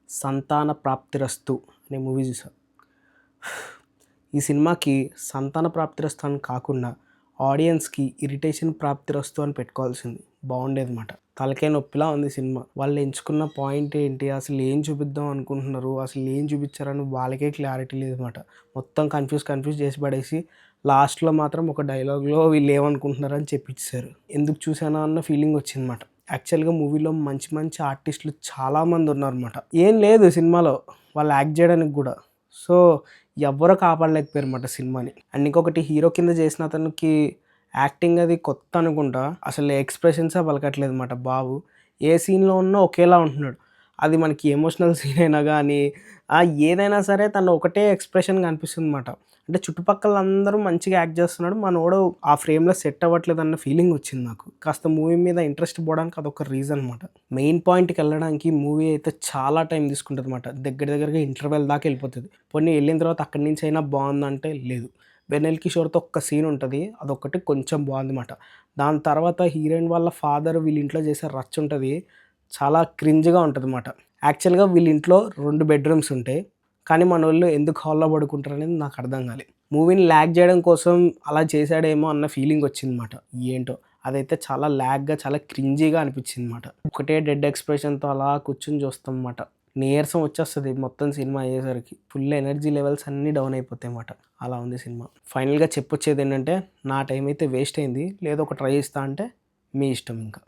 సంతాన ప్రాప్తిరస్తు అనే మూవీ చూసా. ఈ సినిమాకి సంతాన ప్రాప్తిరస్తు అని కాకుండా ఆడియన్స్కి ఇరిటేషన్ ప్రాప్తిరస్తు అని పెట్టుకోవాల్సింది, బాగుండేది అన్నమాట. తలకాయ నొప్పిలా ఉంది సినిమా. వాళ్ళు ఎంచుకున్న పాయింట్ ఏంటి, అసలు ఏం చూపిద్దాం అనుకుంటున్నారు, అసలు ఏం చూపించారని వాళ్ళకే క్లారిటీ లేదన్నమాట. మొత్తం కన్ఫ్యూజ్ చేసి పడేసి లాస్ట్లో మాత్రం ఒక డైలాగ్లో వీళ్ళు ఏమనుకుంటున్నారని చెప్పించారు. ఎందుకు చూసానా అన్న ఫీలింగ్ వచ్చిందన్నమాట. యాక్చువల్గా మూవీలో మంచి మంచి ఆర్టిస్టులు చాలామంది ఉన్నారన్నమాట. ఏం లేదు సినిమాలో వాళ్ళు యాక్ట్ చేయడానికి కూడా. సో ఎవ్వరూ కాపాడలేకపోయారు అన్నమాట సినిమాని. అండ్ ఇంకొకటి, హీరో కింద చేసిన అతనికి యాక్టింగ్ అది కొత్త అనుకుంటా, అసలు ఎక్స్ప్రెషన్సే పలకట్లేదు అన్నమాట బాబు. ఏ సీన్లో ఉన్నా ఒకేలా ఉంటున్నాడు. అది మనకి ఎమోషనల్ సీన్ అయినా కానీ ఏదైనా సరే తను ఒకటే ఎక్స్ప్రెషన్ కనిపిస్తుంది అన్నమాట. అంటే చుట్టుపక్కల అందరూ మంచిగా యాక్ట్ చేస్తున్నాడు, మనోడు ఆ ఫ్రేమ్లో సెట్ అవ్వట్లేదు అన్న ఫీలింగ్ వచ్చింది నాకు. కాస్త మూవీ మీద ఇంట్రెస్ట్ పోవడానికి అదొక రీజన్ అనమాట. మెయిన్ పాయింట్కి వెళ్ళడానికి మూవీ అయితే చాలా టైం తీసుకుంటుంది అనమాట. దగ్గరగా ఇంటర్వెల్ దాకా వెళ్ళిపోతుంది. పోనీ వెళ్ళిన తర్వాత అక్కడి నుంచి అయినా బాగుందంటే లేదు. వెన్నెల కిషోర్తో ఒక్క సీన్ ఉంటుంది, అదొక్కటి కొంచెం బాగుందన్నమాట. దాని తర్వాత హీరోయిన్ వాళ్ళ ఫాదర్ వీళ్ళ ఇంట్లో చేసే రచ్చ ఉంటుంది, చాలా క్రింజ్గా ఉంటుంది అన్నమాట. యాక్చువల్గా వీళ్ళ ఇంట్లో 2 బెడ్రూమ్స్ ఉంటాయి, కానీ మనోళ్ళు ఎందుకు హాల్లో పడుకుంటారు అనేది నాకు అర్థం కాలేదు. మూవీని ల్యాగ్ చేయడం కోసం అలా చేశాడేమో అన్న ఫీలింగ్ వచ్చిందన్నమాట. ఏంటో అదైతే చాలా ల్యాగ్గా, చాలా క్రింజీగా అనిపించింది అనమాట. ఒకటే డెడ్ ఎక్స్ప్రెషన్తో అలా కూర్చొని చూస్తాం అన్నమాట. నీరసం వచ్చేస్తుంది మొత్తం సినిమా అయ్యేసరికి. ఫుల్ ఎనర్జీ లెవెల్స్ అన్నీ డౌన్ అయిపోతాయి అన్నమాట. అలా ఉంది సినిమా. ఫైనల్గా చెప్పొచ్చేది ఏంటంటే, నా టైం అయితే వేస్ట్ అయింది, లేదో ఒక ట్రై ఇస్తా అంటే మీ ఇష్టం ఇంకా.